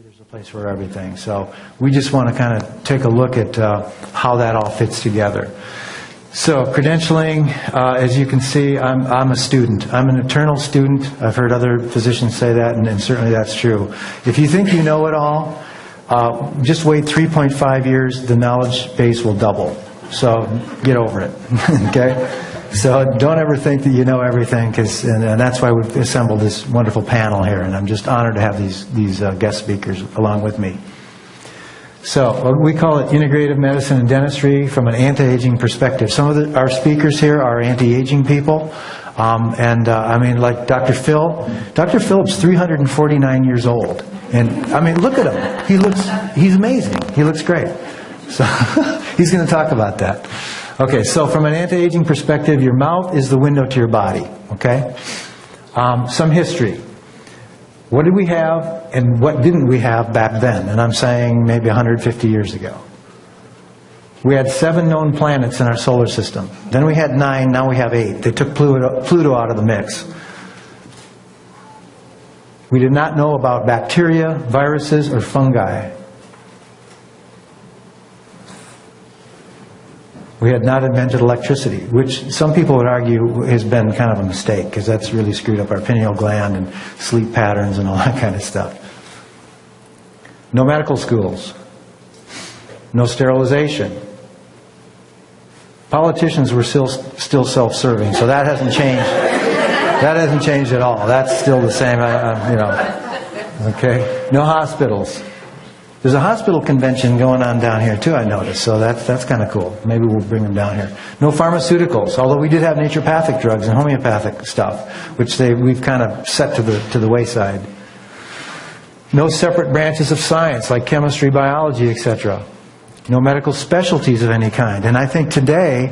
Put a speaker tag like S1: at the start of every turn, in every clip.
S1: There's a place for everything. So we just want to kind of take a look at how that all fits together. So credentialing, as you can see, I'm a student. I'm an eternal student. I've heard other physicians say that, and certainly that's true. If you think you know it all, just wait 3.5 years, the knowledge base will double. So get over it, okay? So don't ever think that you know everything, and that's why we've assembled this wonderful panel here, and I'm just honored to have these guest speakers along with me. So we call it integrative medicine and dentistry from an anti-aging perspective. Some of our speakers here are anti-aging people, I mean, like Dr. Phil. Dr. Phil's 349 years old, and I mean, look at him. He's amazing. He looks great. So he's going to talk about that. Okay, so from an anti-aging perspective, your mouth is the window to your body, okay? Some history. What did we have and what didn't we have back then? And I'm saying maybe 150 years ago. We had 7 known planets in our solar system. Then we had 9, now we have 8. They took Pluto out of the mix. We did not know about bacteria, viruses, or fungi. We had not invented electricity, which some people would argue has been kind of a mistake, because that's really screwed up our pineal gland and sleep patterns and all that kind of stuff. No medical schools. No sterilization. Politicians were still self-serving, so that hasn't changed. That hasn't changed at all. That's still the same, you know. Okay? No hospitals. There's a hospital convention going on down here too, I noticed, so that's kind of cool. Maybe we'll bring them down here. No pharmaceuticals, although we did have naturopathic drugs and homeopathic stuff, which we've kind of set to the wayside. No separate branches of science like chemistry, biology, etc. No medical specialties of any kind. And I think today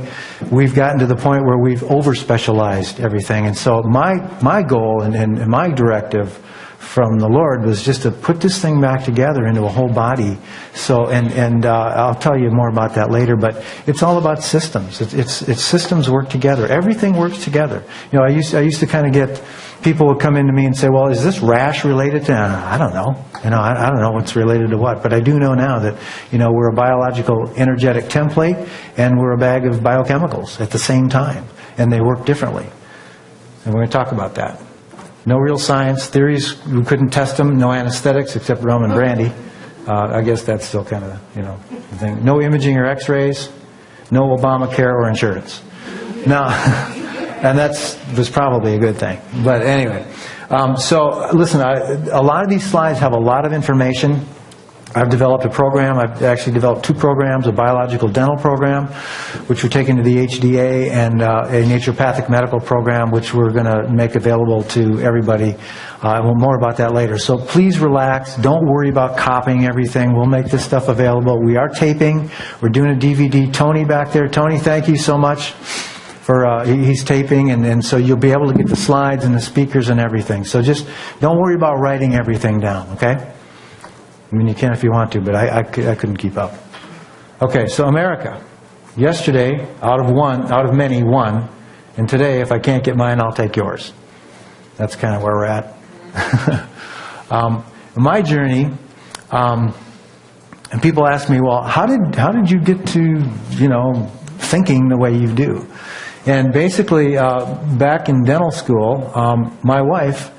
S1: we've gotten to the point where we've over-specialized everything. And so my goal and my directive from the Lord was just to put this thing back together into a whole body. So, and I'll tell you more about that later, but it's all about systems. It's systems work together. Everything works together. You know, I used to kind of get people would come into me and say, well, is this rash related to, I don't know. You know, I don't know what's related to what, but I do know now that, you know, we're a biological energetic template and we're a bag of biochemicals at the same time, and they work differently. And we're going to talk about that. No real science. Theories, we couldn't test them. No anesthetics except rum and brandy. I guess that's still kind of, you know, the thing. No imaging or x-rays. No Obamacare or insurance. Now, and that was probably a good thing. But anyway, so listen, a lot of these slides have a lot of information. I've developed a program. I've actually developed 2 programs, a biological dental program, which we're taking to the HDA, and a naturopathic medical program, which we're going to make available to everybody. Well, more about that later. So please relax. Don't worry about copying everything. We'll make this stuff available. We are taping. We're doing a DVD. Tony back there. Tony, thank you so much for he's taping, and so you'll be able to get the slides and the speakers and everything. So just don't worry about writing everything down, okay? I mean, you can if you want to, but I couldn't keep up. Okay, so America. Yesterday, out of many, one. And today, if I can't get mine, I'll take yours. That's kind of where we're at. My journey, and people ask me, well, how did you get to, you know, thinking the way you do? And basically, back in dental school, my wife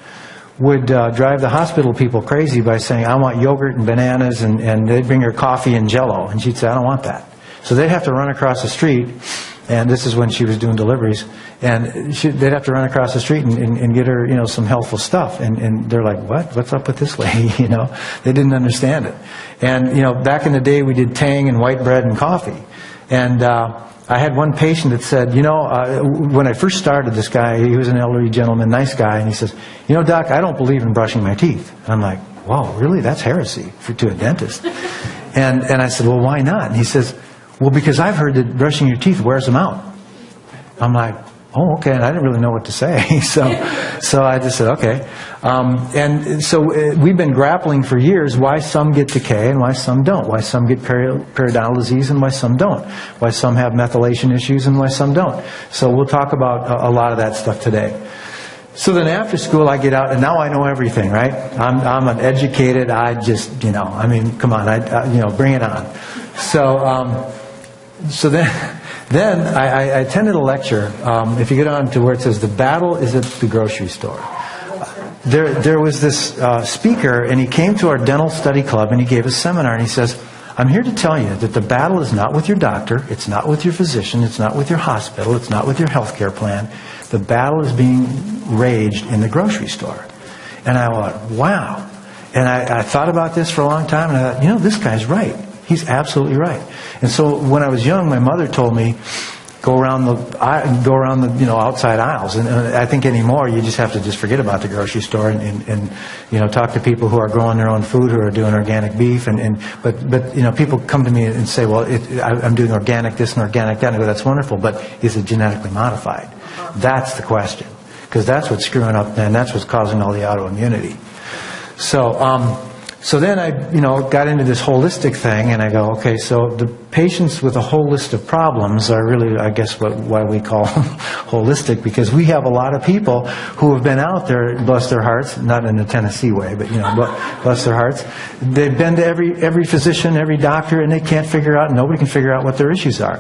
S1: would drive the hospital people crazy by saying, I want yogurt and bananas, and they'd bring her coffee and Jell-O, and she'd say, I don't want that. So they'd have to run across the street, and this is when she was doing deliveries, and they'd have to run across the street and get her, you know, some healthful stuff, and they're like, what's up with this lady? You know, they didn't understand it. And, you know, back in the day we did Tang and white bread and coffee, and I had one patient that said, you know, when I first started, this guy, he was an elderly gentleman, nice guy, and he says, you know, Doc, I don't believe in brushing my teeth. And I'm like, wow, really? That's heresy to a dentist. And I said, well, why not? And he says, well, because I've heard that brushing your teeth wears them out. I'm like, oh, okay, and I didn't really know what to say. So I just said, okay. And so we've been grappling for years why some get decay and why some don't, why some get periodontal disease and why some don't, why some have methylation issues and why some don't. So we'll talk about a lot of that stuff today. So then after school I get out, and now I know everything, right? I'm an educated, I just, you know, I mean, come on, you know, bring it on. So then I attended a lecture. If you get on to where it says the battle is at the grocery store. There was this speaker, and he came to our dental study club, and he gave a seminar, and he says, I'm here to tell you that the battle is not with your doctor, it's not with your physician, it's not with your hospital, it's not with your healthcare plan. The battle is being raged in the grocery store. And I thought, wow. And I thought about this for a long time, and I thought, you know, this guy's right. He's absolutely right. And so when I was young, my mother told me, go around the you know, outside aisles. And I think anymore, you just have to just forget about the grocery store and you know, talk to people who are growing their own food, who are doing organic beef. But you know, people come to me and say, well, I'm doing organic this and organic that. And I go, that's wonderful, but is it genetically modified? That's the question, because that's what's screwing up, and that's what's causing all the autoimmunity. So then I, you know, got into this holistic thing, and I go, okay, so the patients with a whole list of problems are really, I guess, why we call them holistic, because we have a lot of people who have been out there, bless their hearts, not in a Tennessee way, but, you know, bless their hearts. They've been to every physician, every doctor, and they can't figure out, nobody can figure out what their issues are.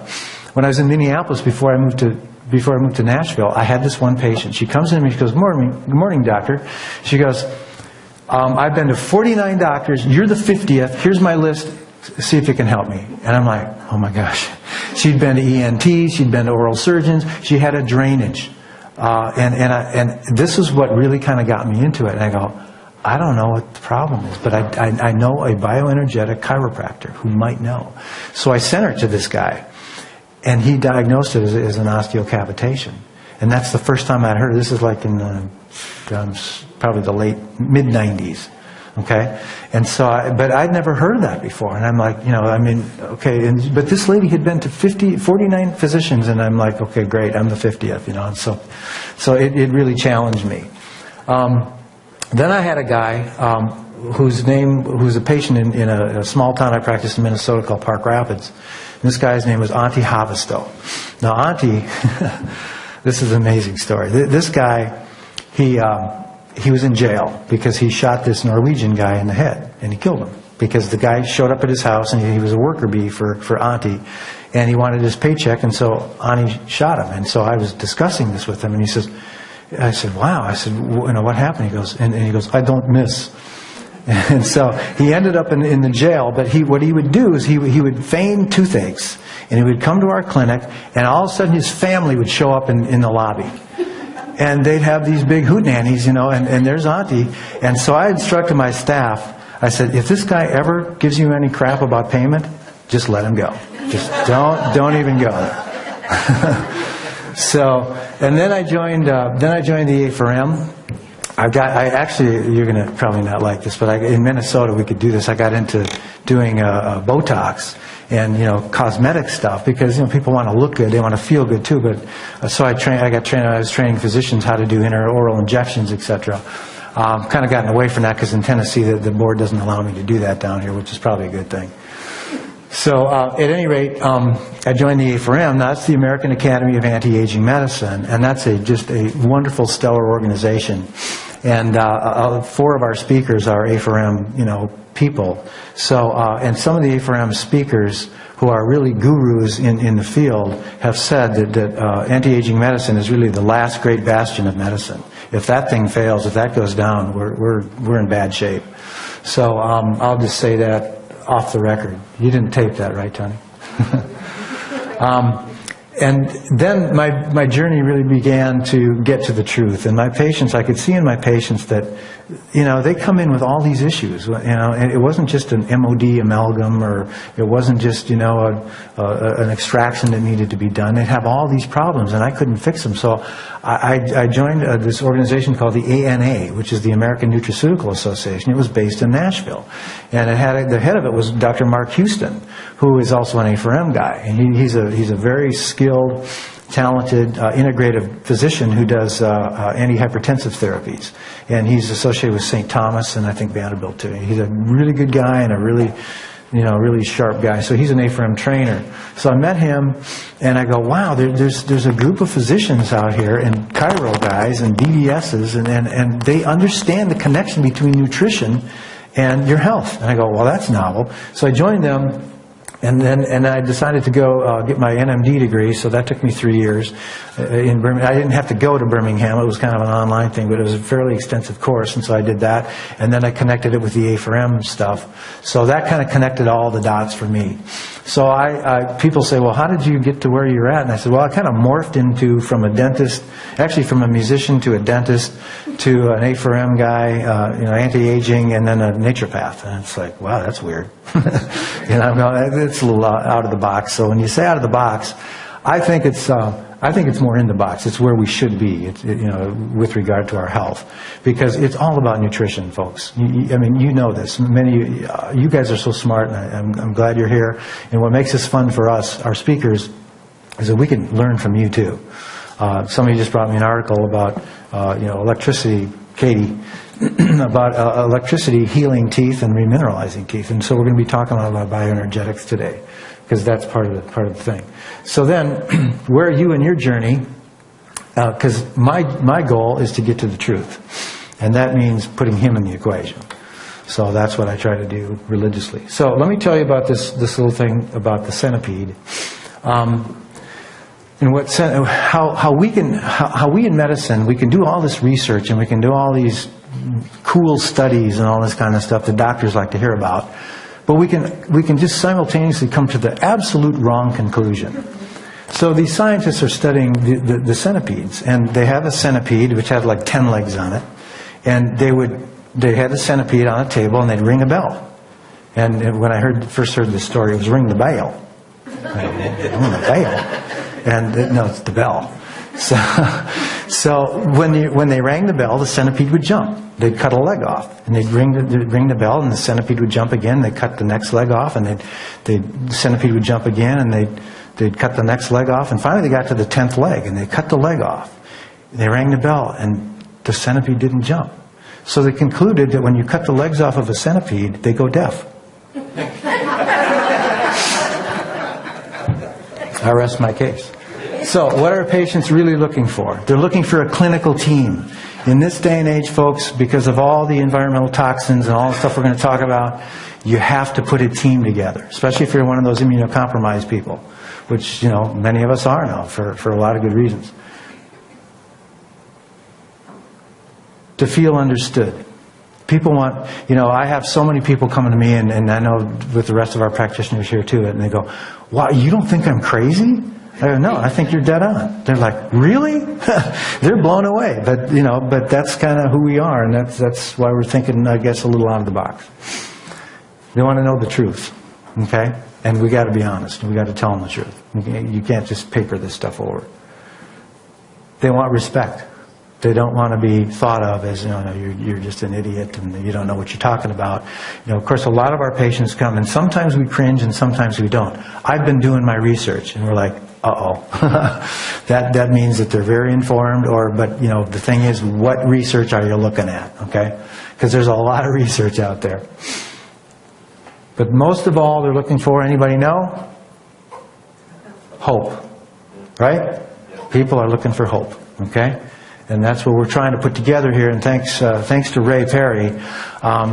S1: When I was in Minneapolis before I moved to Nashville, I had this one patient. She comes in to me, she goes, good morning, doctor. She goes, I've been to 49 doctors. You're the 50th. Here's my list. See if you can help me. And I'm like, oh my gosh. She'd been to ENTs. She'd been to oral surgeons. She had a drainage. And this is what really kind of got me into it. And I go, I don't know what the problem is, but I know a bioenergetic chiropractor who might know. So I sent her to this guy, and he diagnosed it as an osteocavitation. And that's the first time I'd heard of it. This is like in probably the mid-90s, okay? And so, but I'd never heard of that before. And I'm like, you know, I mean, okay, but this lady had been to 49 physicians, and I'm like, okay, great, I'm the 50th, you know. And so it really challenged me. Then I had a guy who's a patient in a small town I practiced in Minnesota called Park Rapids. And this guy's name was Auntie Havisto. Now, Auntie, this is an amazing story. This guy, he was in jail because he shot this Norwegian guy in the head, and he killed him because the guy showed up at his house, and he was a worker bee for Auntie, and he wanted his paycheck, and so Auntie shot him. And so I was discussing this with him, and he says, I said, wow. I said, you know, what happened? He goes, and he goes, I don't miss. And so he ended up in the jail, but what he would do is he would feign toothaches, and he would come to our clinic, and all of a sudden his family would show up in the lobby. And they'd have these big hootenannies, you know, and there's Auntie. And so I instructed my staff, I said, if this guy ever gives you any crap about payment, just let him go. Just don't even go there. So, and then I joined the A4M. Actually, you're going to probably not like this, but in Minnesota we could do this. I got into doing Botox and, you know, cosmetic stuff, because, you know, people want to look good, they want to feel good too. But so I was training physicians how to do intraoral injections, etc. Kind of gotten away from that because in Tennessee the board doesn't allow me to do that down here, which is probably a good thing. So at any rate, I joined the A4M. That's the American Academy of Anti-Aging Medicine, and that's just a wonderful, stellar organization. And 4 of our speakers are A4M, you know, people. So, and some of the A4M speakers who are really gurus in the field have said that anti-aging medicine is really the last great bastion of medicine. If that thing fails, if that goes down, we're in bad shape. So I'll just say that off the record. You didn't tape that, right, Tony? And then my journey really began to get to the truth. And my patients, I could see in my patients that, you know, they come in with all these issues, you know, and it wasn't just an MOD amalgam, or it wasn't just, you know, an extraction that needed to be done. They'd have all these problems, and I couldn't fix them. So I joined this organization called the ANA, which is the American Nutraceutical Association. It was based in Nashville. And it had the head of it was Dr. Mark Houston, who is also an A4M guy. And he's a very skilled, talented, integrative physician who does antihypertensive therapies. And he's associated with St. Thomas and I think Vanderbilt too. He's a really good guy and a really really sharp guy. So he's an A4M trainer. So I met him, and I go, wow, there's a group of physicians out here, and chiro guys, and DDSs, and they understand the connection between nutrition and your health. And I go, well, that's novel. So I joined them. And I decided to go get my NMD degree, so that took me 3 years in Birmingham. I didn't have to go to Birmingham. It was kind of an online thing, but it was a fairly extensive course, and so I did that. And then I connected it with the A4M stuff. So that kind of connected all the dots for me. So people say, well, how did you get to where you're at? And I said, well, I kind of morphed into from a dentist, actually from a musician to a dentist to an A4M guy, anti-aging, and then a naturopath. And it's like, wow, that's weird. I'm going, it's a little out of the box. So when you say out of the box, I think it's more in the box. It's where we should be, with regard to our health, because it's all about nutrition, folks. I mean, you know this. Many you guys are so smart, and I'm glad you're here. And what makes this fun for us, our speakers, is that we can learn from you too. Somebody just brought me an article about electricity, Katie, about electricity healing teeth and remineralizing teeth, and so we're going to be talking a lot about bioenergetics today, because that's part of the thing. So then, where are you in your journey? Because my goal is to get to the truth, and that means putting him in the equation. So that's what I try to do religiously. So let me tell you about this little thing about the centipede. And how we in medicine, we can do all this research and we can do all these cool studies and all this kind of stuff that doctors like to hear about, but we can just simultaneously come to the absolute wrong conclusion. So these scientists are studying the centipedes, and they have a centipede which had like 10 legs on it, and they had a centipede on a table and they'd ring a bell. And when I first heard this story, it was ring the bell. Ring the bell. And no, it's the bell. So when they rang the bell, the centipede would jump. They'd cut a leg off, and they'd ring the bell, and the centipede would jump again. They'd cut the next leg off, and the centipede would jump again, and they'd cut the next leg off, and finally they got to the 10th leg, and they cut the leg off. They rang the bell, and the centipede didn't jump. So they concluded that when you cut the legs off of a centipede, they go deaf. I rest my case. So what are patients really looking for? They're looking for a clinical team. In this day and age, folks, because of all the environmental toxins and all the stuff we're going to talk about, you have to put a team together, especially if you're one of those immunocompromised people, which, many of us are now for a lot of good reasons. To feel understood. People want, I have so many people coming to me, and I know with the rest of our practitioners here too, and they go, wow, you don't think I'm crazy? I go, no, I think you're dead on. They're like, really? They're blown away. But, but that's kind of who we are, and that's why we're thinking, I guess, a little out of the box. They want to know the truth, okay? And we got to be honest. We got to tell them the truth. You can't just paper this stuff over. They want respect. They don't want to be thought of as, you're just an idiot and you don't know what you're talking about. Of course, a lot of our patients come, and sometimes we cringe and sometimes we don't. I've been doing my research, and we're like, uh-oh. that means that they're very informed, but the thing is, what research are you looking at, okay? Because there's a lot of research out there. But most of all, they're looking for, anybody know? Hope, right? People are looking for hope, okay? And that's what we're trying to put together here. And thanks to Ray Perry,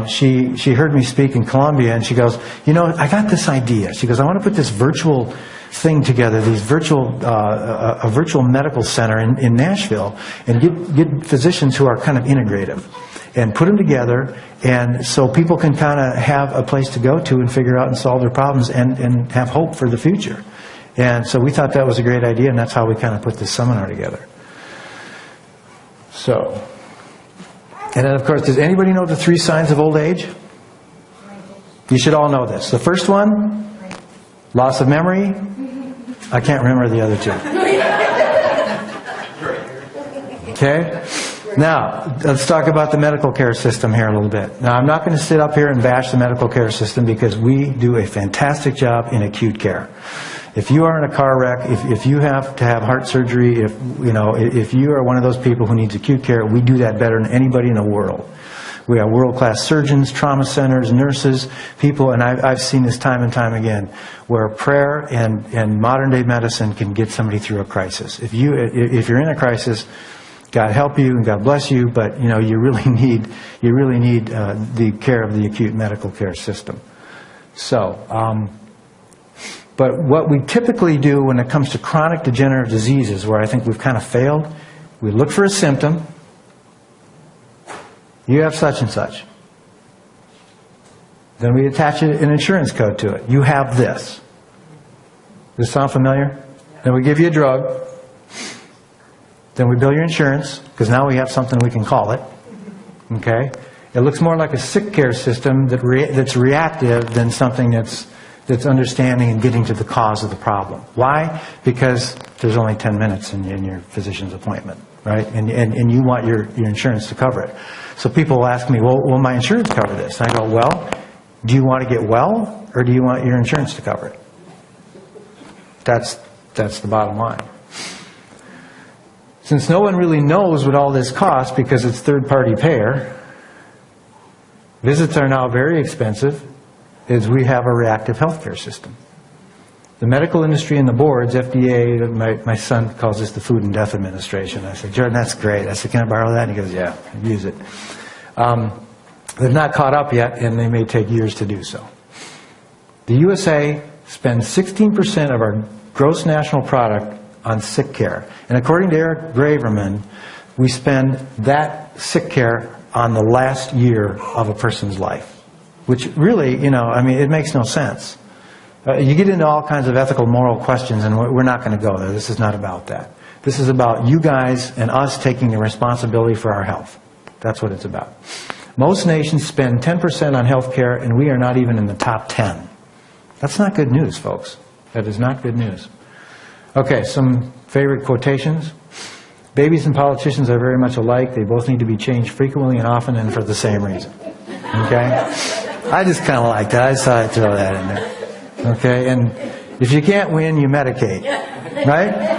S1: she heard me speak in Columbia, and she goes, I got this idea. She goes, I want to put this virtual thing together, a virtual medical center in Nashville, and get physicians who are kind of integrative, and put them together, and so people can kind of have a place to go to and figure out and solve their problems and have hope for the future. And so we thought that was a great idea, and that's how we kind of put this seminar together. So, and then of course, does anybody know the 3 signs of old age? You should all know this. The first one, loss of memory. I can't remember the other 2. Okay? Now, let's talk about the medical care system here a little bit. Now, I'm not going to sit up here and bash the medical care system, because we do a fantastic job in acute care. If you are in a car wreck, if you have to have heart surgery, if you are one of those people who needs acute care, we do that better than anybody in the world. We have world-class surgeons, trauma centers, nurses, people, and I've seen this time and time again, where prayer and modern-day medicine can get somebody through a crisis. If you're in a crisis, God help you and God bless you, but you really need the care of the acute medical care system. So, but what we typically do when it comes to chronic degenerative diseases, where I think we've kind of failed, we look for a symptom. You have such and such. Then we attach an insurance code to it. You have this. Does this sound familiar? Then we give you a drug. Then we bill your insurance, because now we have something we can call it. Okay? It looks more like a sick care system that's reactive than something that's understanding and getting to the cause of the problem. Why? Because there's only 10 minutes in your physician's appointment, right? And you want your insurance to cover it. So people will ask me, well, will my insurance cover this? And I go, well, do you want to get well, or do you want your insurance to cover it? That's the bottom line. Since no one really knows what all this costs because it's third-party payer, visits are now very expensive, is we have a reactive healthcare system. The medical industry and the boards, FDA, my son calls this the Food and Death Administration. I said, Jordan, that's great. I said, can I borrow that? And he goes, yeah, use it. They've not caught up yet, and they may take years to do so. The USA spends 16% of our gross national product on sick care. And according to Eric Graverman, we spend that sick care on the last year of a person's life, which really, it makes no sense. You get into all kinds of ethical, moral questions, and we're not going to go there. This is not about that. This is about you guys and us taking the responsibility for our health. That's what it's about. Most nations spend 10% on health care, and we are not even in the top 10. That's not good news, folks. That is not good news. Okay, some favorite quotations. Babies and politicians are very much alike. They both need to be changed frequently and often and for the same reason. Okay? I just kind of like that. I just thought I'd throw that in there. Okay? And if you can't win, you medicate. Right?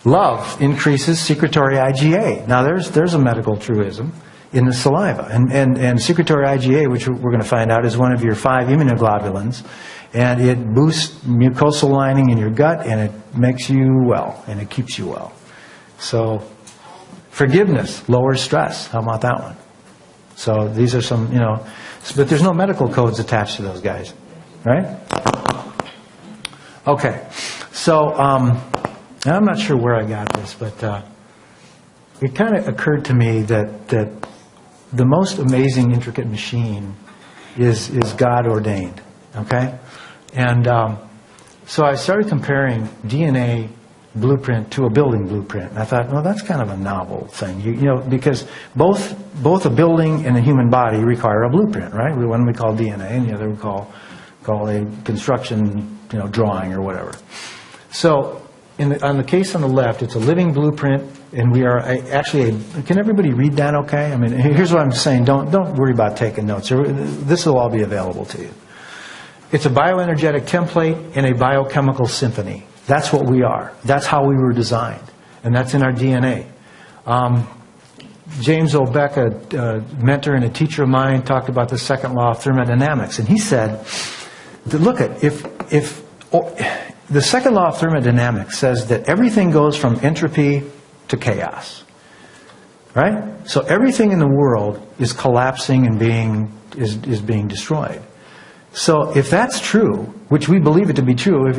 S1: Love increases secretory IgA. Now, there's a medical truism in the saliva. And secretory IgA, which we're going to find out, is one of your 5 immunoglobulins. And it boosts mucosal lining in your gut, and it makes you well, and it keeps you well. So, forgiveness lowers stress. How about that one? So these are some, but there's no medical codes attached to those guys, right? Okay, so I'm not sure where I got this, but it kind of occurred to me that the most amazing, intricate machine is God ordained. Okay, and so I started comparing DNA blueprint to a building blueprint. And I thought, well, that's kind of a novel thing, because both a building and a human body require a blueprint, right? One we call DNA, and the other we call a construction, drawing or whatever. So, on the case on the left, it's a living blueprint, and we are actually. Can everybody read that? Okay. I mean, here's what I'm saying. Don't worry about taking notes. This will all be available to you. It's a bioenergetic template and a biochemical symphony. That's what we are. That's how we were designed. And that's in our DNA. James Obeck, a mentor and a teacher of mine, talked about the second law of thermodynamics. And he said, look, if the second law of thermodynamics says that everything goes from entropy to chaos. Right? So everything in the world is collapsing and is being destroyed. So if that's true, which we believe it to be true,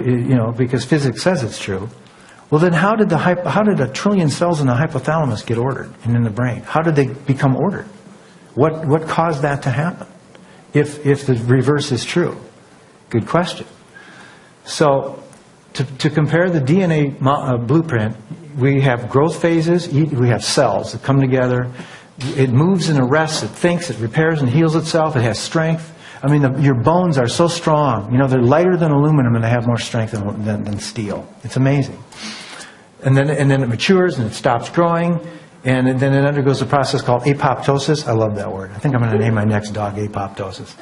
S1: because physics says it's true, well then how did a trillion cells in the hypothalamus get ordered and in the brain? How did they become ordered? What caused that to happen? If the reverse is true? Good question. So to compare the DNA blueprint, we have growth phases, we have cells that come together, it moves and arrests, it thinks, it repairs and heals itself, it has strength. I mean, your bones are so strong. They're lighter than aluminum and they have more strength than steel. It's amazing. And then it matures and it stops growing, and then it undergoes a process called apoptosis. I love that word. I think I'm going to name my next dog apoptosis.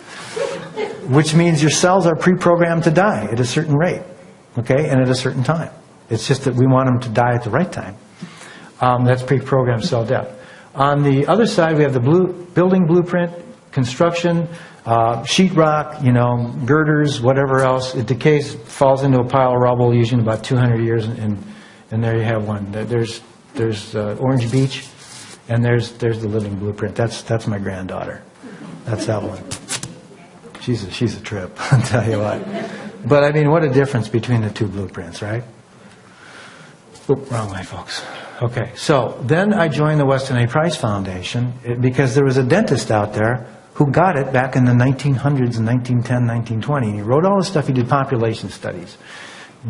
S1: Which means your cells are pre-programmed to die at a certain rate, okay, and at a certain time. It's just that we want them to die at the right time. That's pre-programmed cell death. On the other side, we have the building blueprint, construction, sheetrock, girders, whatever else. It decays, falls into a pile of rubble, usually in about 200 years, and there you have one. There's Orange Beach, and there's the living blueprint. That's my granddaughter. That's that one. She's a trip, I'll tell you what. But I mean, what a difference between the two blueprints, right? Oop, wrong way, folks. Okay, so then I joined the Weston A. Price Foundation because there was a dentist out there who got it back in the 1900s and 1910, 1920. He wrote all this stuff. He did population studies,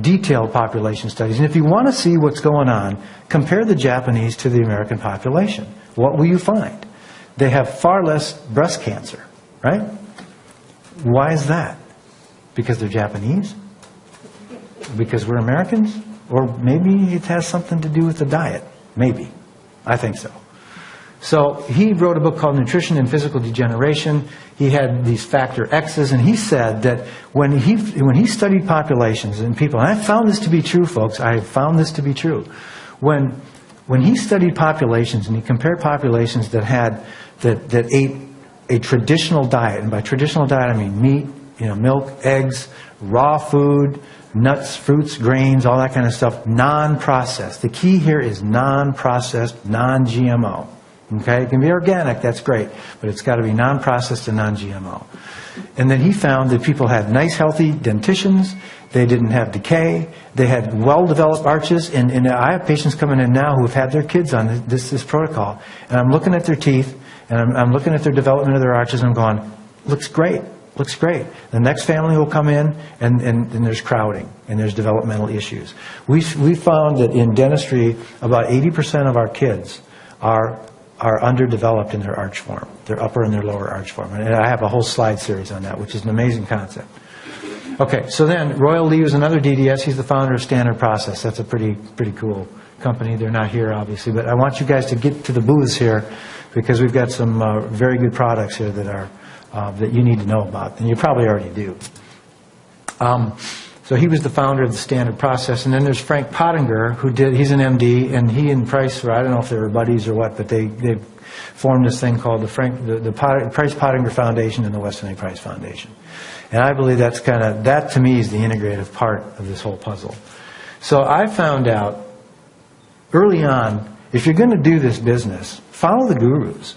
S1: detailed population studies. And if you want to see what's going on, compare the Japanese to the American population. What will you find? They have far less breast cancer, right? Why is that? Because they're Japanese? Because we're Americans? Or maybe it has something to do with the diet. Maybe. I think so. So he wrote a book called Nutrition and Physical Degeneration. He had these factor X's, and he said that when he studied populations and people, and I found this to be true, folks, I have found this to be true. When he studied populations and he compared populations that ate a traditional diet, and by traditional diet I mean meat, milk, eggs, raw food, nuts, fruits, grains, all that kind of stuff, non-processed. The key here is non-processed, non-GMO. Okay, it can be organic, that's great, but it's got to be non-processed and non-GMO. And then he found that people had nice, healthy dentitions, they didn't have decay, they had well-developed arches, and I have patients coming in now who have had their kids on this protocol, and I'm looking at their teeth, and I'm looking at their development of their arches, and I'm going, looks great. Looks great. The next family will come in, and there's crowding, and there's developmental issues. We found that in dentistry, about 80% of our kids are underdeveloped in their arch form, their upper and their lower arch form. And I have a whole slide series on that, which is an amazing concept. Okay, so then Royal Lee was another DDS. He's the founder of Standard Process. That's a pretty cool company. They're not here, obviously, but I want you guys to get to the booths here because we've got some very good products here that you need to know about, and you probably already do. So he was the founder of the Standard Process, and then there's Frank Pottinger, he's an MD, and he and Price, I don't know if they were buddies or what, but they formed this thing called the Price Pottinger Foundation and the Weston A. Price Foundation. And I believe that to me is the integrative part of this whole puzzle. So I found out early on, if you're going to do this business, follow the gurus.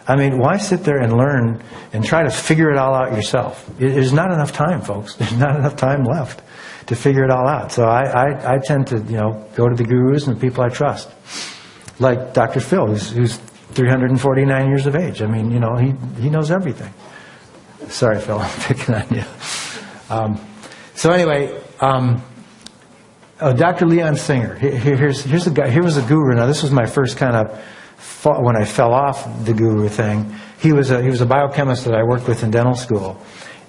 S1: I mean, why sit there and learn and try to figure it all out yourself? There's not enough time, folks. There's not enough time left to figure it all out. So I tend to, go to the gurus and the people I trust. Like Dr. Phil, who's 349 years of age. I mean, he knows everything. Sorry, Phil, I'm picking on you. So anyway, Dr. Leon Singer. Here's a guy. Here was a guru. Now, this was my first kind of when I fell off the guru thing. He was a biochemist that I worked with in dental school,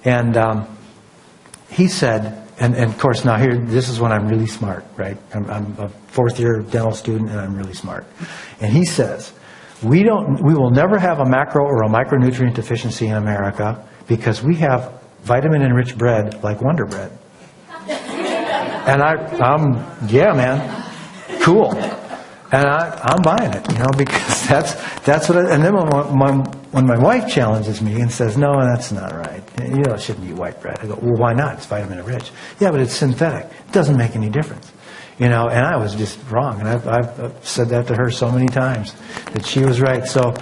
S1: and he said, and of course now here this is when I'm really smart, right? I'm a fourth-year dental student, and I'm really smart. And he says, we will never have a macro or a micronutrient deficiency in America because we have vitamin-enriched bread like Wonder Bread. And yeah, man, cool. And I'm buying it, because that's what. And then when my wife challenges me and says, "No, that's not right. It shouldn't eat white bread," I go, "Well, why not? It's vitamin rich." Yeah, but it's synthetic. It doesn't make any difference, And I was just wrong. And I've said that to her so many times that she was right. So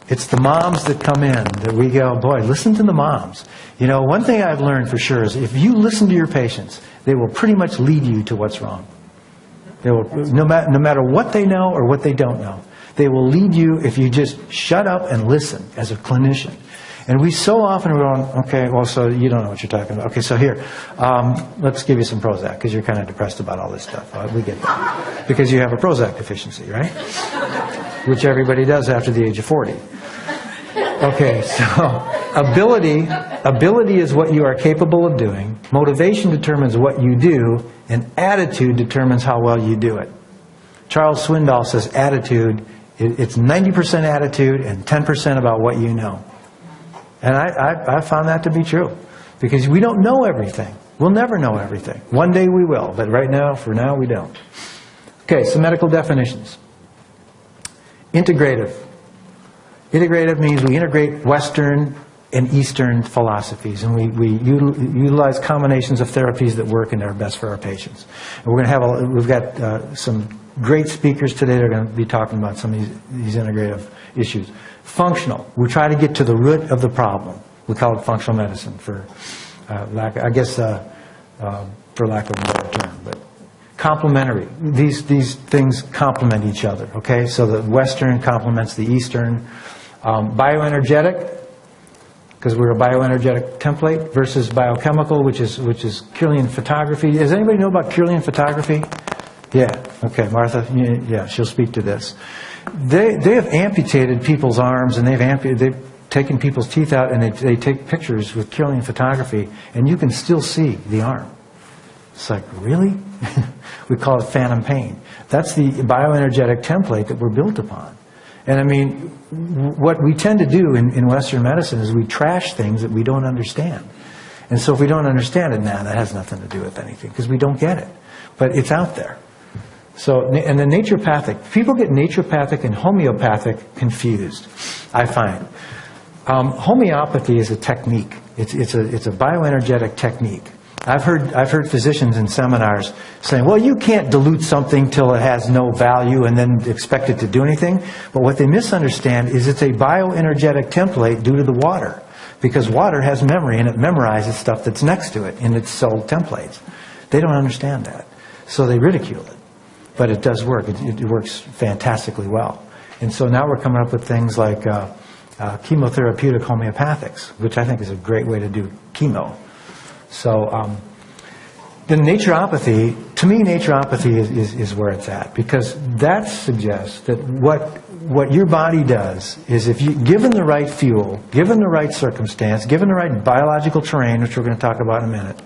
S1: it's the moms that come in that we go, boy, listen to the moms. One thing I've learned for sure is if you listen to your patients, they will pretty much lead you to what's wrong. They will, no matter what they know or what they don't know, they will lead you if you just shut up and listen as a clinician. And we so often are going, okay, well, so you don't know what you're talking about. Okay, so here, let's give you some Prozac because you're kind of depressed about all this stuff. We get that. Because you have a Prozac deficiency, right? Which everybody does after the age of 40. Okay, so ability is what you are capable of doing. Motivation determines what you do, and attitude determines how well you do it. Charles Swindoll says attitude, it's 90% attitude and 10% about what you know. And I found that to be true. Because we don't know everything. We'll never know everything. One day we will, but right now, for now, we don't. Okay, some medical definitions. Integrative. Integrative means we integrate Western and Eastern philosophies, and we utilize combinations of therapies that work and are best for our patients. And we're going to have we've got some great speakers today that are going to be talking about some of these integrative issues. Functional, we try to get to the root of the problem. We call it functional medicine for lack of a better term. But complementary, these things complement each other. Okay, so the Western complements the Eastern. Bioenergetic, because we're a bioenergetic template, versus biochemical, which is Kirlian photography. Does anybody know about Kirlian photography? Yeah. Okay, Martha. Yeah, she'll speak to this. They have amputated people's arms, and they've taken people's teeth out, and they take pictures with Kirlian photography, and you can still see the arm. It's like, really? We call it phantom pain. That's the bioenergetic template that we're built upon. And I mean, what we tend to do in Western medicine is we trash things that we don't understand. And so if we don't understand it, that has nothing to do with anything, because we don't get it. But it's out there. So, and the naturopathic, people get naturopathic and homeopathic confused, I find. Homeopathy is a technique. It's a bioenergetic technique. I've heard physicians in seminars saying, well, you can't dilute something till it has no value and then expect it to do anything. But what they misunderstand is it's a bioenergetic template due to the water. Because water has memory, and it memorizes stuff that's next to it in its cell templates. They don't understand that. So they ridicule it. But it does work. It works fantastically well. And so now we're coming up with things like chemotherapeutic homeopathics, which I think is a great way to do chemo. So then naturopathy, to me, naturopathy is where it's at, because that suggests that what your body does is, if you given the right fuel, given the right circumstance, given the right biological terrain, which we're going to talk about in a minute,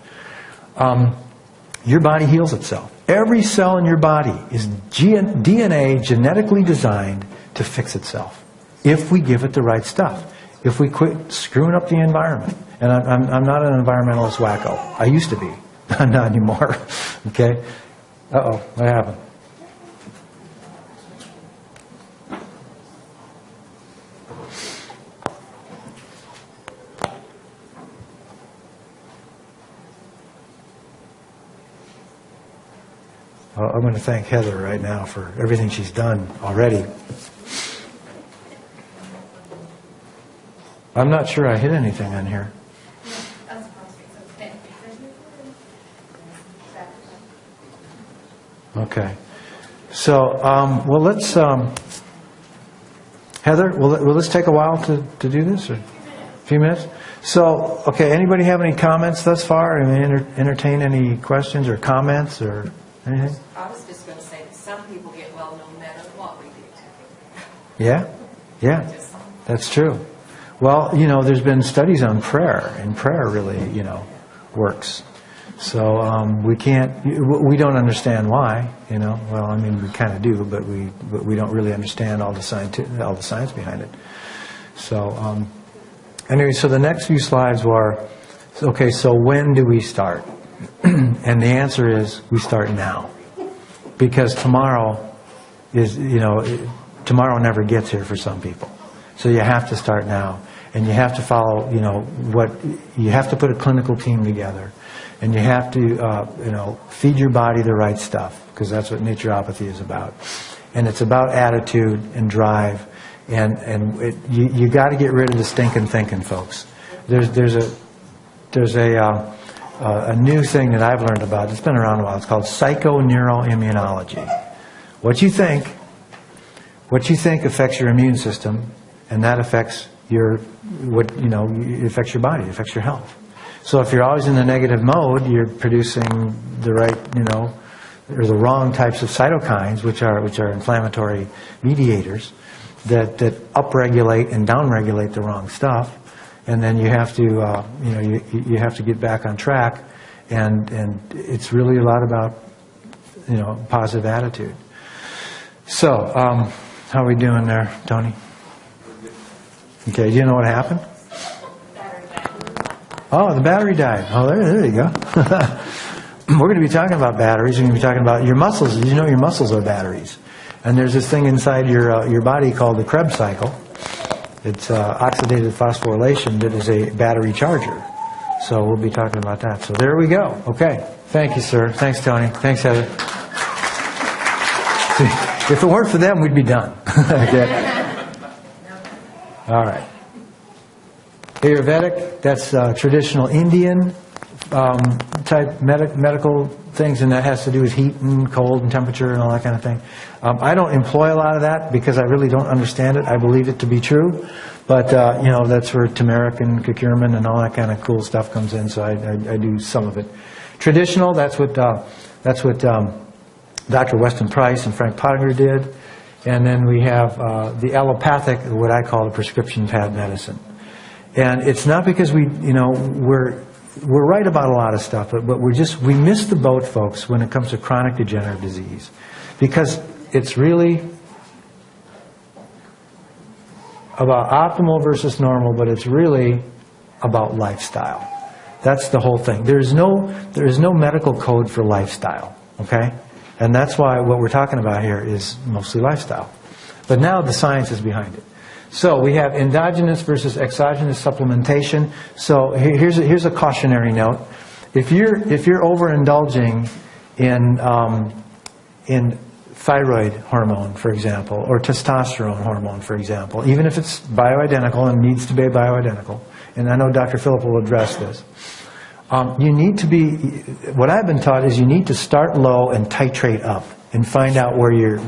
S1: your body heals itself. Every cell in your body is DNA genetically designed to fix itself, if we give it the right stuff, if we quit screwing up the environment. And I'm not an environmentalist wacko. I used to be. I'm not anymore. Okay? Uh-oh. What happened? Well, I'm going to thank Heather right now for everything she's done already. I'm not sure I hit anything on here. Okay. So, well, let's, Heather, will this take a while to do this? Or a few minutes? So, okay, anybody have any comments thus far? I mean, entertain any questions or comments or anything?
S2: I was just going to say that some people get well no matter what we do.
S1: Yeah, that's true. Well, there's been studies on prayer, and prayer really, works. So we don't understand why, Well, I mean, we kind of do, but we don't really understand all the science behind it. So anyway, so the next few slides were, okay, so when do we start? And the answer is, we start now, because tomorrow never gets here for some people. So you have to start now, and you have to follow, you have to put a clinical team together. And you have to, feed your body the right stuff, because that's what naturopathy is about. And it's about attitude and drive, and you got to get rid of the stinking thinking, folks. There's a new thing that I've learned about. It's been around a while. It's called Psychoneuroimmunology. What you think affects your immune system, and that affects it affects your body, it affects your health. So if you're always in the negative mode, you're producing the right, or the wrong types of cytokines, which are inflammatory mediators that upregulate and downregulate the wrong stuff, and then you have to, you have to get back on track, and it's really a lot about, positive attitude. So, how are we doing there, Tony? Okay, do you know what happened? Oh, the battery died. Oh, there you go. We're going to be talking about batteries. We're going to be talking about your muscles. Your muscles are batteries. And there's this thing inside your body called the Krebs cycle. It's oxidative phosphorylation that is a battery charger. So we'll be talking about that. So there we go. Okay. Thank you, sir. Thanks, Tony. Thanks, Heather. See, if it weren't for them, we'd be done. Okay. All right. Ayurvedic, that's traditional Indian type medical things, and that has to do with heat and cold and temperature and all that kind of thing. I don't employ a lot of that because I really don't understand it. I believe it to be true, but you know, that's where turmeric and curcumin and all that kind of cool stuff comes in. So I do some of it. Traditional, that's what Dr. Weston Price and Frank Pottinger did, and then we have the allopathic, what I call the prescription pad medicine. And it's not because we're right about a lot of stuff, but we miss the boat, folks, when it comes to chronic degenerative disease, because it's really about optimal versus normal, but it's really about lifestyle. That's the whole thing. There is no medical code for lifestyle, okay? And that's why what we're talking about here is mostly lifestyle. But now the science is behind it. So we have endogenous versus exogenous supplementation. So here's a cautionary note. If you're overindulging in thyroid hormone, for example, or testosterone hormone, for example, even if it's bioidentical and needs to be bioidentical, and I know Dr. Phillip will address this, you need to be. What I've been taught is you need to start low and titrate up and find out where your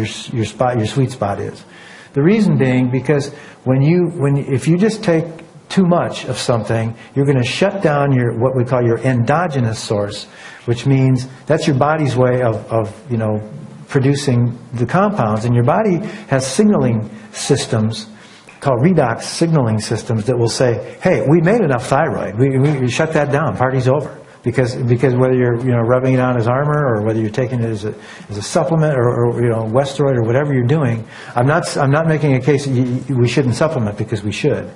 S1: sweet spot is. The reason being because if you just take too much of something, you're going to shut down what we call your endogenous source, which means that's your body's way of producing the compounds, and your body has signaling systems called redox signaling systems that will say, "Hey, we made enough thyroid. We shut that down. Party's over." Because whether you're rubbing it on as armor or whether you're taking it as a supplement or Westeroid or whatever you're doing, I'm not making a case that we shouldn't supplement, because we should,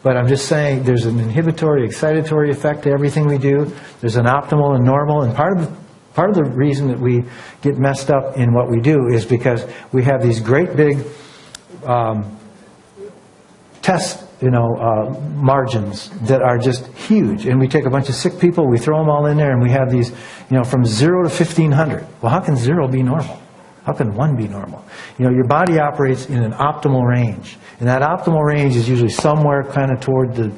S1: but I'm just saying there's an inhibitory excitatory effect to everything we do. There's an optimal and normal, and part of the reason that we get messed up in what we do is because we have these great big test margins that are just huge, and we take a bunch of sick people, we throw them all in there, and we have these, from 0 to 1500. Well, how can 0 be normal? How can 1 be normal? Your body operates in an optimal range, and that optimal range is usually somewhere kind of toward the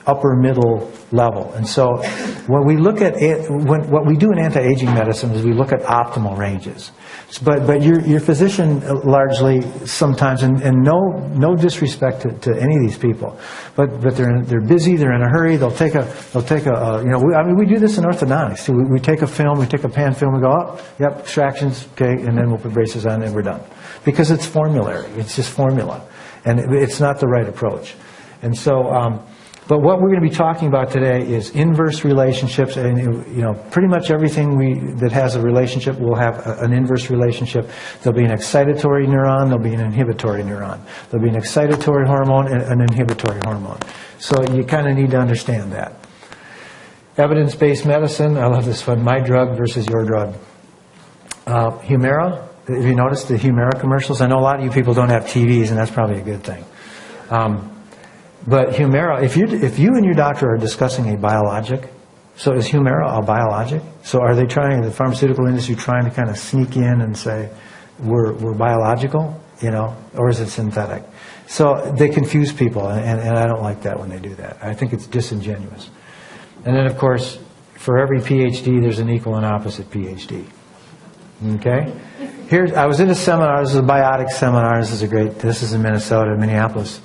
S1: upper middle level. And so when we look at what we do in anti-aging medicine is we look at optimal ranges. But your physician largely sometimes, and no disrespect to any of these people, but they're busy, they're in a hurry, they'll take a we do this in orthodontics too. We take a film, we take a pan film, we go, oh, yep, extractions, okay, and then we'll put braces on and we're done. Because it's formulary, it's just formula, and it's not the right approach. And so but what we're going to be talking about today is inverse relationships, and pretty much everything that has a relationship will have an inverse relationship. There'll be an excitatory neuron, there'll be an inhibitory neuron. There'll be an excitatory hormone and an inhibitory hormone. So you kind of need to understand that. Evidence-based medicine, I love this one, my drug versus your drug. Humira, have you noticed the Humira commercials? I know a lot of you people don't have TVs, and that's probably a good thing. But Humira, if you and your doctor are discussing a biologic, so is Humira a biologic? So are they the pharmaceutical industry trying to kind of sneak in and say, we're biological, or is it synthetic? So they confuse people, and I don't like that when they do that. I think it's disingenuous. And then, of course, for every PhD, there's an equal and opposite PhD. Okay? I was in a seminar, this is a biotic seminar, this is in Minneapolis.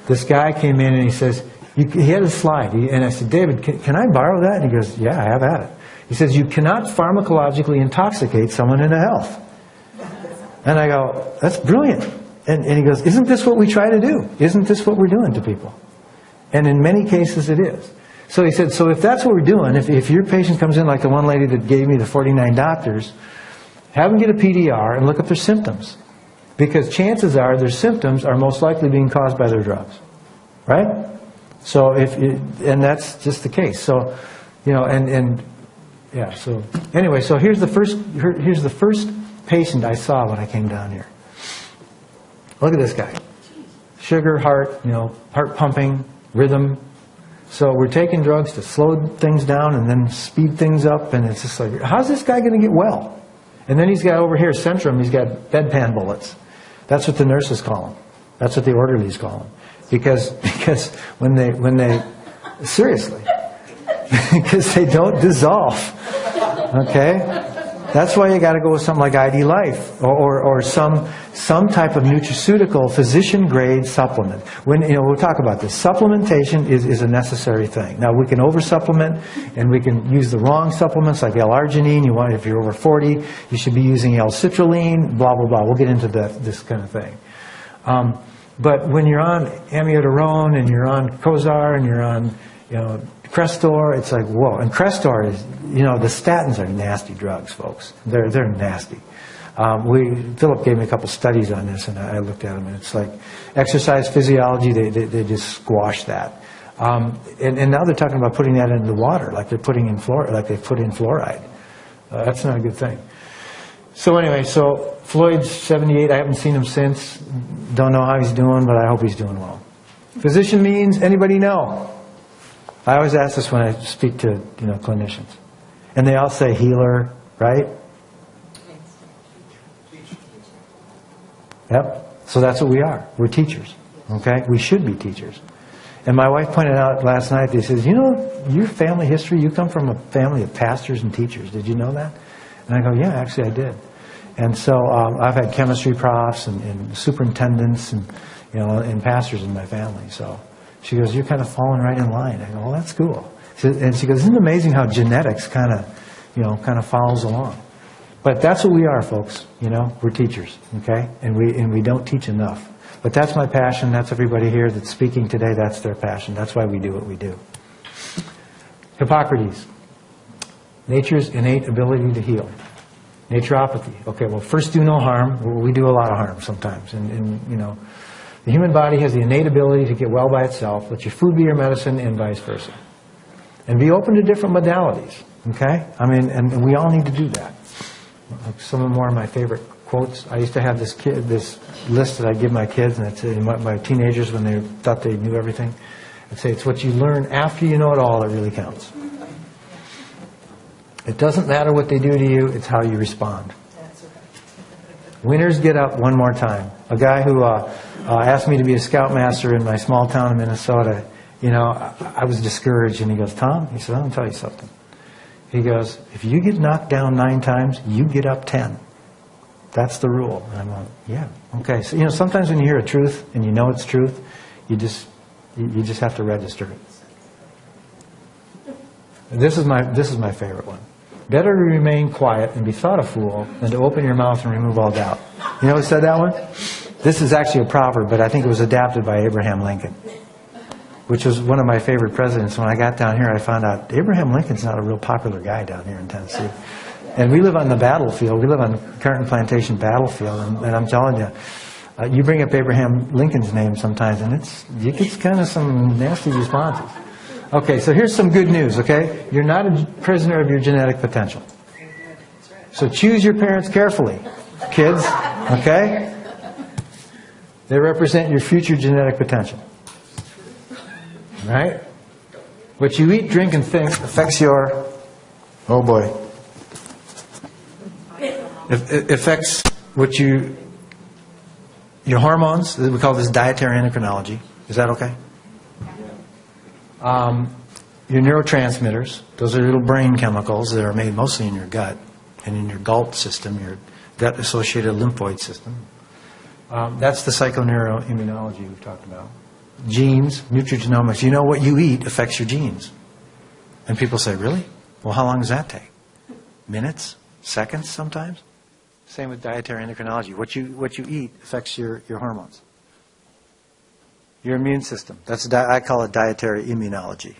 S1: This guy came in and he says, he had a slide, and I said, David, can I borrow that? And he goes, yeah, have at it. He says, you cannot pharmacologically intoxicate someone into health. And I go, that's brilliant. And he goes, isn't this what we try to do? Isn't this what we're doing to people? And in many cases it is. So he said, so if that's what we're doing, if your patient comes in like the one lady that gave me the 49 doctors, have them get a PDR and look at their symptoms. Because chances are their symptoms are most likely being caused by their drugs, right? So and that's just the case. So, yeah. So anyway, so here's the first patient I saw when I came down here. Look at this guy, sugar, heart, heart pumping, rhythm. So we're taking drugs to slow things down and then speed things up, and it's just like, how's this guy going to get well? And then he's got over here, Centrum, he's got bedpan bullets. That's what the nurses call them. That's what the orderlies call them. Because when they seriously, because they don't dissolve. Okay? That's why you got to go with something like ID Life or some type of nutraceutical physician grade supplement. When we'll talk about this. Supplementation is a necessary thing. Now we can over supplement and we can use the wrong supplements like L-arginine. If you're over 40, you should be using L-citrulline. Blah blah blah. We'll get into this kind of thing. But when you're on amiodarone and you're on Cozar and you're on Crestor, it's like, whoa. And Crestor is, the statins are nasty drugs, folks. They're nasty. Philip gave me a couple studies on this, and I looked at them, and it's like exercise physiology, they just squash that. And now they're talking about putting that into the water, like they're putting in like they put in fluoride. That's not a good thing. So anyway, Floyd's 78. I haven't seen him since. Don't know how he's doing, but I hope he's doing well. Physician means, anybody know? I always ask this when I speak to clinicians, and they all say healer, right? Yep. So that's what we are. We're teachers. Okay. We should be teachers. And my wife pointed out last night. They says, your family history. You come from a family of pastors and teachers. Did you know that? And I go, yeah, actually I did. And so I've had chemistry profs and superintendents and pastors in my family. So. She goes, you're kind of falling right in line. I go, well, that's cool. And she goes, isn't it amazing how genetics kind of follows along? But that's what we are, folks. We're teachers, okay? And we don't teach enough. But that's my passion. That's everybody here that's speaking today. That's their passion. That's why we do what we do. Hippocrates, nature's innate ability to heal. Naturopathy. Okay, well, first do no harm. Well, we do a lot of harm sometimes, and the human body has the innate ability to get well by itself. Let your food be your medicine and vice versa. And be open to different modalities. Okay? And we all need to do that. Some of more of my favorite quotes. I used to have this list that I give my kids, and it's my teenagers when they thought they knew everything. I'd say it's what you learn after you know it all that really counts. It doesn't matter what they do to you, it's how you respond. Winners get up one more time. A guy who asked me to be a scoutmaster in my small town in Minnesota, I was discouraged, and he goes, Tom, he said, I'm going to tell you something. He goes, if you get knocked down 9 times, you get up 10. That's the rule. And I'm like, yeah, okay. So, sometimes when you hear a truth and you know it's truth, you just have to register it. This is my favorite one. Better to remain quiet and be thought a fool than to open your mouth and remove all doubt. You know who said that one? This is actually a proverb, but I think it was adapted by Abraham Lincoln, which was one of my favorite presidents. When I got down here, I found out Abraham Lincoln's not a real popular guy down here in Tennessee. And we live on the battlefield. We live on Carton Plantation battlefield, and I'm telling you, you bring up Abraham Lincoln's name sometimes, and you get kind of some nasty responses. Okay, so here's some good news, okay? You're not a prisoner of your genetic potential. So choose your parents carefully, kids, okay? They represent your future genetic potential. Right? What you eat, drink, and think affects your, oh boy. It affects your hormones. We call this dietary endocrinology. Is that okay? Your neurotransmitters, those are little brain chemicals that are made mostly in your gut and in your GALT system, your gut-associated lymphoid system. That's the psychoneuroimmunology we've talked about. Genes, nutrigenomics. You know what you eat affects your genes. And people say, really? Well, how long does that take? Minutes? Seconds sometimes? Same with dietary endocrinology. What you eat affects your hormones. Your immune system. I call it dietary immunology.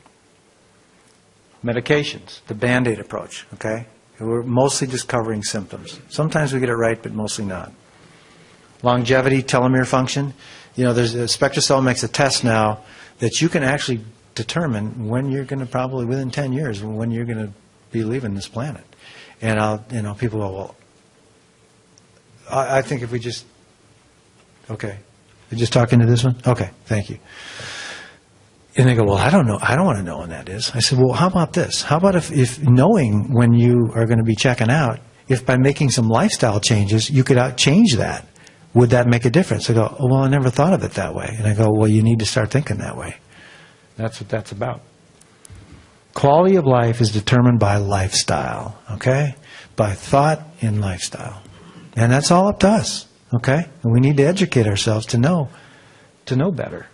S1: Medications, the Band-Aid approach, okay? We're mostly just covering symptoms. Sometimes we get it right, but mostly not. Longevity, telomere function. There's SpectraCell makes a test now that you can actually determine when you're going to probably, within 10 years, when you're going to be leaving this planet. And people go, well, I think if we just, okay. You're just talking to this one? Okay, thank you. And they go, well, I don't know. I don't want to know when that is. I said, well, how about this? How about if knowing when you are going to be checking out, if by making some lifestyle changes, you could change that, would that make a difference? I go, oh, well, I never thought of it that way. And I go, well, you need to start thinking that way. That's what that's about. Quality of life is determined by lifestyle, okay? By thought and lifestyle. And that's all up to us, okay? And we need to educate ourselves to know better.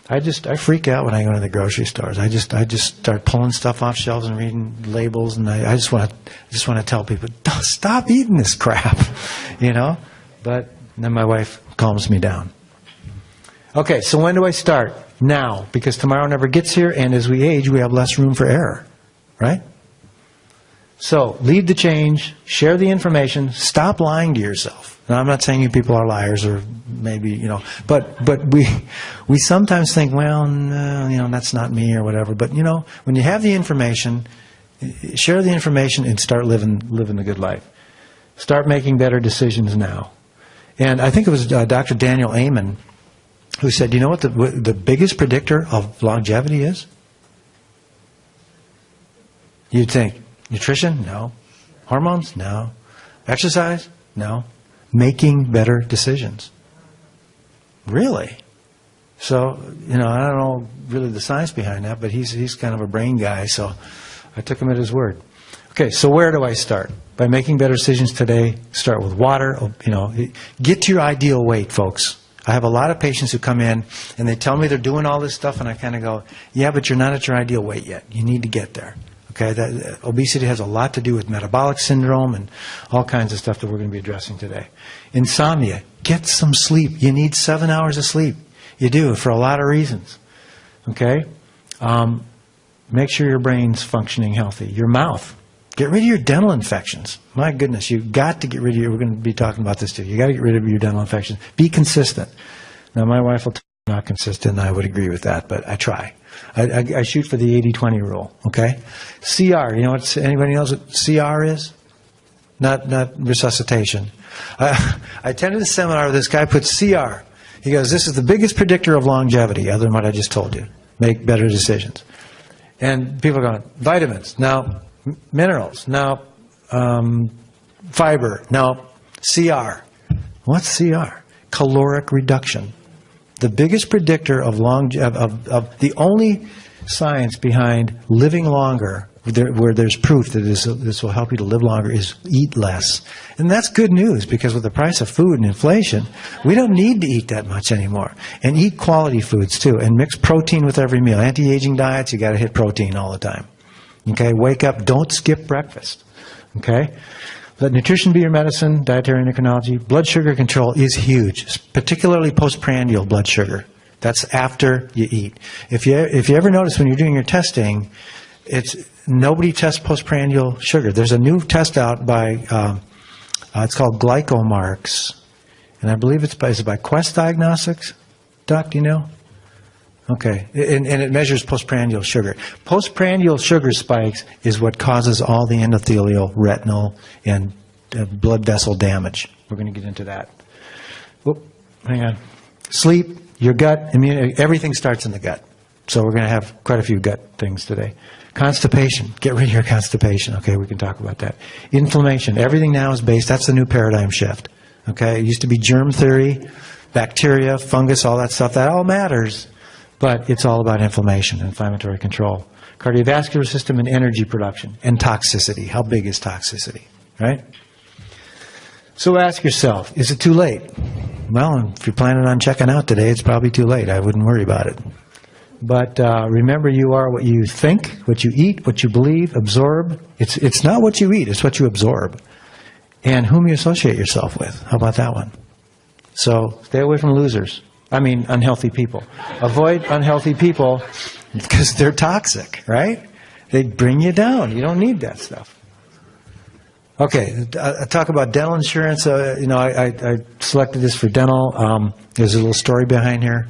S1: I freak out when I go to the grocery stores. I just start pulling stuff off shelves and reading labels, and I just want to tell people, don't stop eating this crap, you know. But then my wife calms me down. Okay, so when do I start? Now, because tomorrow never gets here, and as we age, we have less room for error, right? So lead the change, share the information, stop lying to yourself. Now, I'm not saying you people are liars, or maybe, you know, but we sometimes think, well, no, you know, that's not me or whatever. But, you know, when you have the information, share the information and start living the good life. Start making better decisions now. And I think it was Dr. Daniel Amen who said, you know what the biggest predictor of longevity is? You'd think, nutrition? No. Hormones? No. Exercise? No. Making better decisions. Really? So, you know, I don't know really the science behind that, but he's kind of a brain guy, so I took him at his word. Okay, so where do I start? By making better decisions today, start with water. You know, get to your ideal weight, folks. I have a lot of patients who come in and they tell me they're doing all this stuff, and I kind of go, yeah, but you're not at your ideal weight yet. You need to get there. Okay, obesity has a lot to do with metabolic syndrome and all kinds of stuff that we're going to be addressing today. Insomnia, get some sleep. You need 7 hours of sleep. You do, for a lot of reasons. Okay? Make sure your brain's functioning healthy. Your mouth. Get rid of your dental infections. My goodness, you've got to get rid of your, we're going to be talking about this too. You've got to get rid of your dental infections. Be consistent. Now, my wife will tell me I'm not consistent, and I would agree with that, but I try. I shoot for the 80-20 rule, okay? CR, you know what, anybody knows what CR is? Not resuscitation. I attended a seminar where this guy put CR. He goes, this is the biggest predictor of longevity, other than what I just told you. Make better decisions. And people are going, vitamins, now minerals, now fiber, now CR. What's CR? Caloric reduction. The biggest predictor of the only science behind living longer, where there's proof that this will help you to live longer, is eat less. And that's good news, because with the price of food and inflation, we don't need to eat that much anymore. And eat quality foods too, and mix protein with every meal. Anti-aging diets, you got to hit protein all the time. Okay, wake up, don't skip breakfast. Okay? Let nutrition be your medicine, dietary endocrinology. Blood sugar control is huge, particularly postprandial blood sugar. That's after you eat. If you ever notice when you're doing your testing, nobody tests postprandial sugar. There's a new test out by, it's called Glycomarks, and I believe it's by Quest Diagnostics. Doc, do you know? Okay, and it measures postprandial sugar. Postprandial sugar spikes is what causes all the endothelial, retinal, and blood vessel damage. We're going to get into that. Whoop, hang on. Sleep, your gut, immunity, everything starts in the gut. So we're going to have quite a few gut things today. Constipation, get rid of your constipation. Okay, we can talk about that. Inflammation, everything now is based, that's the new paradigm shift. Okay, it used to be germ theory, bacteria, fungus, all that stuff, that all matters. But it's all about inflammation, inflammatory control. Cardiovascular system and energy production. And toxicity. How big is toxicity? Right? So ask yourself, is it too late? Well, if you're planning on checking out today, it's probably too late. I wouldn't worry about it. But remember, you are what you think, what you eat, what you believe, absorb. It's not what you eat, it's what you absorb. And whom you associate yourself with. How about that one? So stay away from losers. I mean, unhealthy people. Avoid unhealthy people because they're toxic, right? They bring you down. You don't need that stuff. Okay, I talk about dental insurance. You know, I selected this for dental. There's a little story behind here.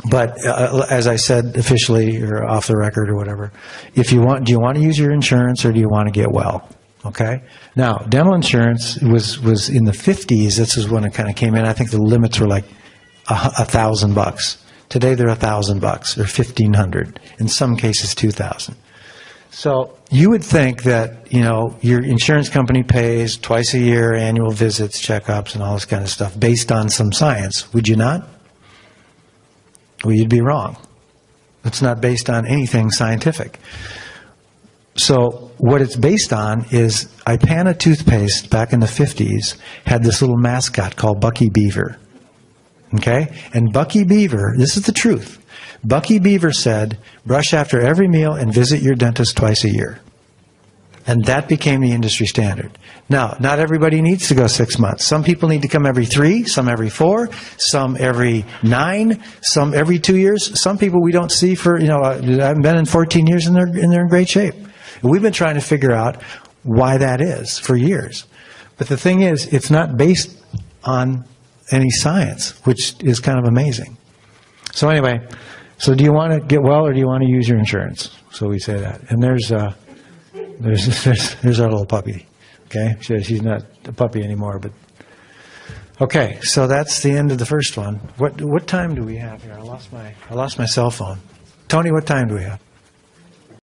S1: But as I said officially or off the record or whatever, if you want, do you want to use your insurance or do you want to get well? Okay? Now, dental insurance was in the 50s. This is when it kind of came in. I think the limits were like $1,000. Today they're $1,000 or $1,500. In some cases, $2,000. So you would think that, you know, your insurance company pays twice a year annual visits, checkups, and all this kind of stuff based on some science. Would you not? Well, you'd be wrong. It's not based on anything scientific. So what it's based on is Ipana toothpaste back in the 50s had this little mascot called Bucky Beaver. Okay? And Bucky Beaver, this is the truth. Bucky Beaver said, brush after every meal and visit your dentist twice a year. And that became the industry standard. Now, not everybody needs to go 6 months. Some people need to come every 3, some every 4, some every 9, some every 2 years. Some people we don't see for, you know, I haven't been in 14 years and they're in great shape. We've been trying to figure out why that is for years. But the thing is, it's not based on any science, which is kind of amazing. So anyway, so do you want to get well or do you want to use your insurance? So we say that. And there's our little puppy. Okay, she's not a puppy anymore, but okay. So that's the end of the first one. What time do we have here? I lost my cell phone. Tony, what time do we have?